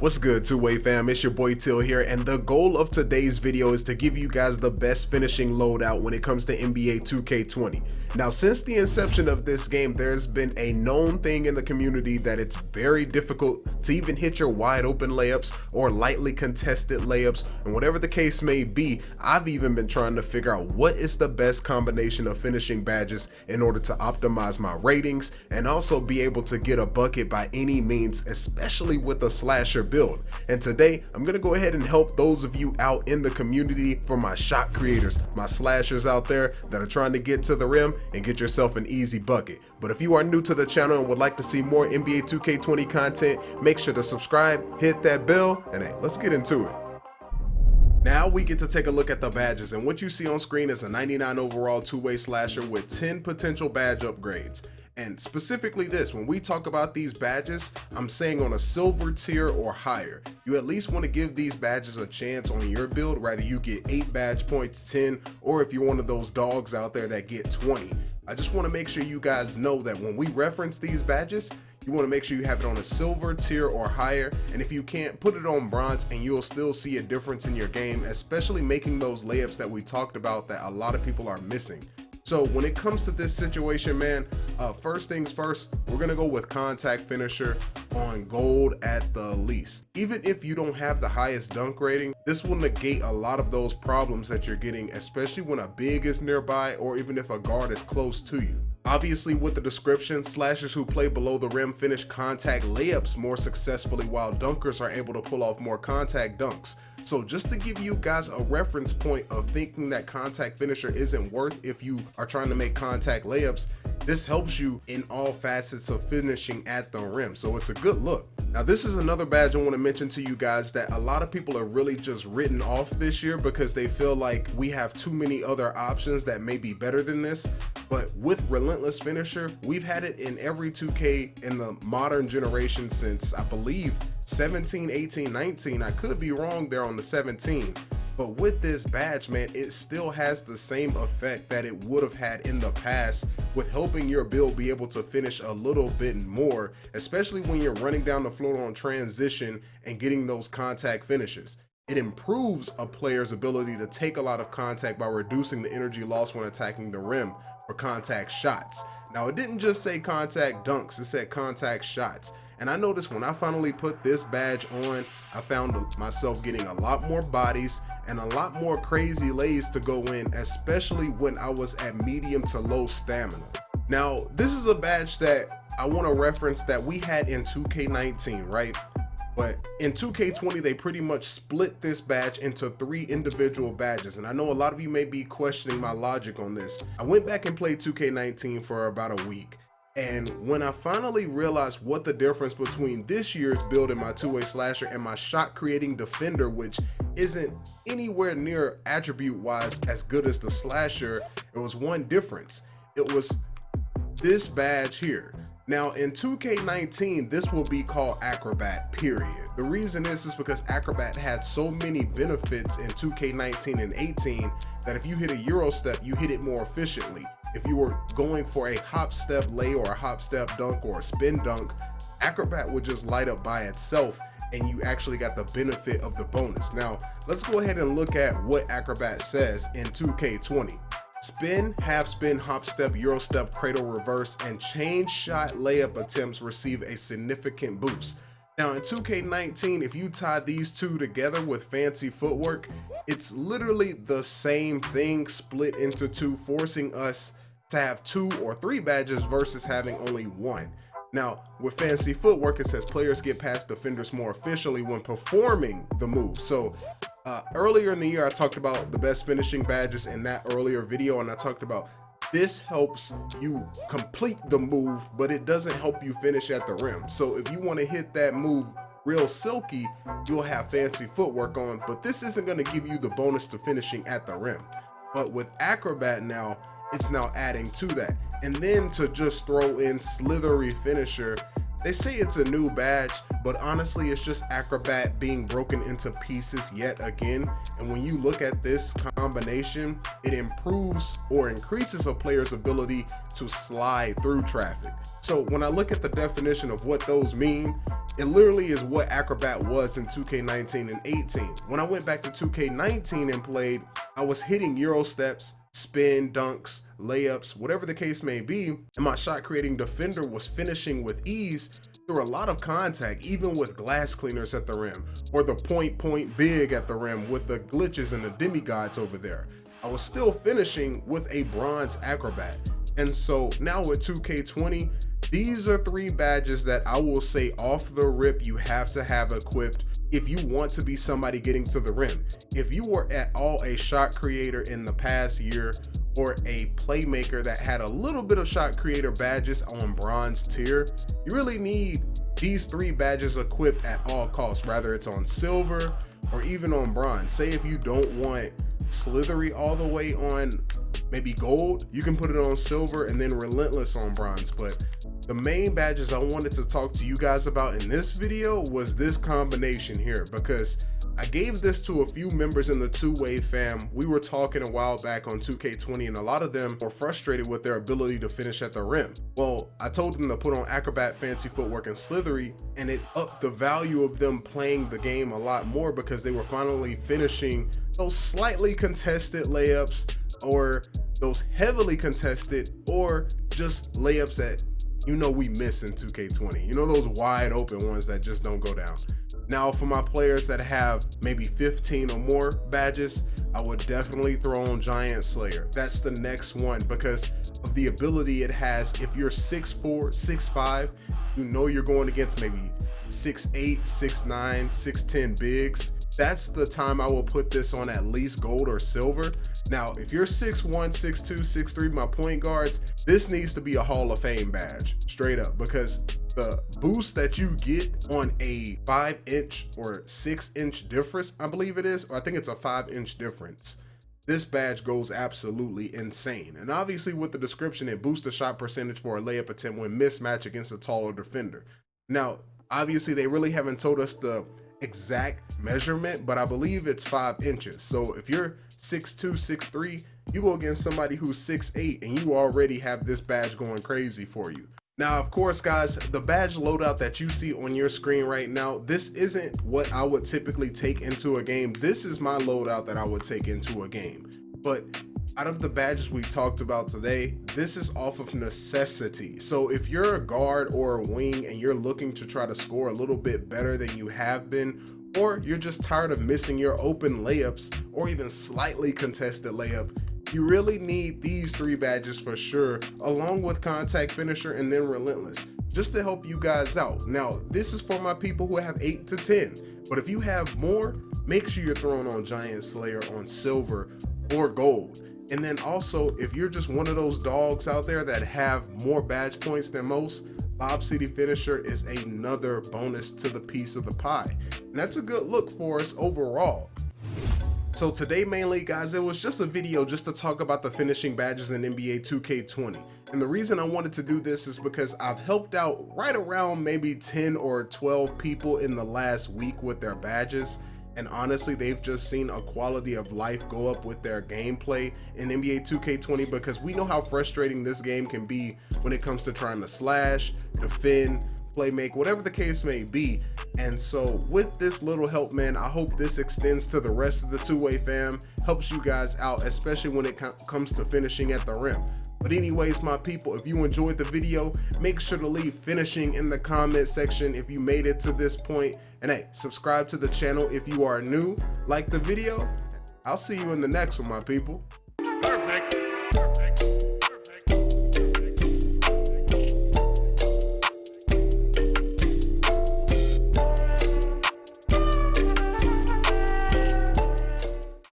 What's good, two-way fam? It's your boy Till here, and the goal of today's video is to give you guys the best finishing loadout when it comes to NBA 2K20. Now, since the inception of this game, there's been a known thing in the community that it's very difficult to even hit your wide open layups or lightly contested layups, and whatever the case may be, I've even been trying to figure out what is the best combination of finishing badges in order to optimize my ratings and also be able to get a bucket by any means, especially with a slasher build. And today I'm gonna go ahead and help those of you out in the community, for my shot creators, my slashers out there that are trying to get to the rim and get yourself an easy bucket. But if you are new to the channel and would like to see more NBA 2K20 content, make sure to subscribe, hit that bell, and hey, let's get into it. Now we get to take a look at the badges, and what you see on screen is a 99 overall two-way slasher with 10 potential badge upgrades. And specifically this, when we talk about these badges, I'm saying on a silver tier or higher. You at least want to give these badges a chance on your build, whether you get 8 badge points, 10, or if you're one of those dogs out there that get 20. I just want to make sure you guys know that when we reference these badges, you want to make sure you have it on a silver tier or higher, and if you can't, put it on bronze and you'll still see a difference in your game, especially making those layups that we talked about that a lot of people are missing. So when it comes to this situation, man, first things first, we're gonna go with contact finisher on gold at the least. Even if you don't have the highest dunk rating, this will negate a lot of those problems that you're getting, especially when a big is nearby or even if a guard is close to you. Obviously, with the description, slashers who play below the rim finish contact layups more successfully, while dunkers are able to pull off more contact dunks. So just to give you guys a reference point of thinking that contact finisher isn't worth if you are trying to make contact layups, this helps you in all facets of finishing at the rim. So it's a good look. Now, this is another badge I want to mention to you guys that a lot of people are really just written off this year because they feel like we have too many other options that may be better than this. But with Relentless Finisher, we've had it in every 2K in the modern generation since, I believe, 17, 18, 19. I could be wrong there on the 17. But with this badge, man, it still has the same effect that it would have had in the past, with helping your build be able to finish a little bit more, especially when you're running down the floor on transition and getting those contact finishes. It improves a player's ability to take a lot of contact by reducing the energy lost when attacking the rim for contact shots. Now, it didn't just say contact dunks, it said contact shots. And I noticed when I finally put this badge on, I found myself getting a lot more bodies and a lot more crazy lays to go in, especially when I was at medium to low stamina. Now, this is a badge that I want to reference that we had in 2K19, right? But in 2K20, they pretty much split this badge into 3 individual badges. And I know a lot of you may be questioning my logic on this. I went back and played 2K19 for about a week. And when I finally realized what the difference between this year's build in my two-way slasher and my shot creating defender, which isn't anywhere near attribute wise as good as the slasher, it was one difference. It was this badge here. Now in 2K19, this will be called Acrobat, period. The reason is because Acrobat had so many benefits in 2K19 and 18 that if you hit a Euro step, you hit it more efficiently. If you were going for a hop step lay or a hop step dunk or a spin dunk, Acrobat would just light up by itself and you actually got the benefit of the bonus. Now, let's go ahead and look at what Acrobat says in 2K20. Spin, half spin, hop step, Euro step, cradle reverse, and change shot layup attempts receive a significant boost. Now in 2K19, if you tie these two together with fancy footwork, it's literally the same thing split into 2, forcing us to have 2 or 3 badges versus having only 1. Now with fancy footwork, it says players get past defenders more efficiently when performing the move. So earlier in the year, I talked about the best finishing badges in that earlier video, and I talked about this helps you complete the move, but it doesn't help you finish at the rim. So if you want to hit that move real silky, you'll have fancy footwork on, but this isn't going to give you the bonus to finishing at the rim. But with Acrobat now, it's now adding to that. And then to just throw in slithery finisher, they say it's a new badge, but honestly it's just Acrobat being broken into pieces yet again. And when you look at this combination, it improves or increases a player's ability to slide through traffic. So when I look at the definition of what those mean, it literally is what Acrobat was in 2K19 and 18. When I went back to 2K19 and played, I was hitting Euro steps, spin, dunks, layups, whatever the case may be, and my shot creating defender was finishing with ease through a lot of contact, even with glass cleaners at the rim, or the point big at the rim with the glitches and the demigods over there. I was still finishing with a bronze Acrobat. And so now with 2K20, these are 3 badges that I will say off the rip you have to have equipped if you want to be somebody getting to the rim. If you were at all a shot creator in the past year, or a playmaker that had a little bit of shot creator badges on bronze tier, you really need these 3 badges equipped at all costs, whether it's on silver or even on bronze. Say if you don't want slithery all the way on maybe gold, you can put it on silver and then Relentless on bronze. But the main badges I wanted to talk to you guys about in this video was this combination here, because I gave this to a few members in the two-way fam. We were talking a while back on 2K20 and a lot of them were frustrated with their ability to finish at the rim. Well, I told them to put on Acrobat, Fancy Footwork, and Slithery, and it upped the value of them playing the game a lot more because they were finally finishing those slightly contested layups, or those heavily contested, or just layups that we miss in 2K20. Those wide open ones that just don't go down. Now for my players that have maybe 15 or more badges, I would definitely throw on Giant Slayer. That's the next one because of the ability it has. If you're 6'4", 6'5", you're going against maybe 6'8", 6'9", 6'10 bigs. That's the time I will put this on at least gold or silver. Now, if you're 6'1", 6'2", 6'3", my point guards, this needs to be a Hall of Fame badge, straight up, because the boost that you get on a 5-inch or 6-inch difference, I believe it is, or I think it's a 5-inch difference, this badge goes absolutely insane. And obviously with the description, it boosts the shot percentage for a layup attempt when mismatched against a taller defender. Now, obviously they really haven't told us the exact measurement, but I believe it's 5 inches. So if you're 6'2", 6'3", you go against somebody who's 6'8", and you already have this badge going crazy for you. Now, of course, guys, the badge loadout that you see on your screen right now, this isn't what I would typically take into a game. This is my loadout that I would take into a game. But out of the badges we talked about today, this is off of necessity. So if you're a guard or a wing and you're looking to try to score a little bit better than you have been, or you're just tired of missing your open layups or even slightly contested layup, you really need these 3 badges for sure, along with Contact Finisher and then Relentless, just to help you guys out. Now, this is for my people who have 8 to 10, but if you have more, make sure you're throwing on Giant Slayer on silver or gold. And then also, if you're just one of those dogs out there that have more badge points than most, Lob City Finisher is another bonus to the piece of the pie. And that's a good look for us overall. So today mainly, guys, it was just a video just to talk about the finishing badges in NBA 2K20. And the reason I wanted to do this is because I've helped out right around maybe 10 or 12 people in the last week with their badges. And honestly, they've just seen a quality of life go up with their gameplay in NBA 2K20, because we know how frustrating this game can be when it comes to trying to slash, defend, play make, whatever the case may be. And so with this little help, man, I hope this extends to the rest of the two-way fam, helps you guys out, especially when it comes to finishing at the rim. But anyways, my people, if you enjoyed the video, make sure to leave finishing in the comment section if you made it to this point. And hey, subscribe to the channel if you are new, like the video. I'll see you in the next one, my people. Perfect.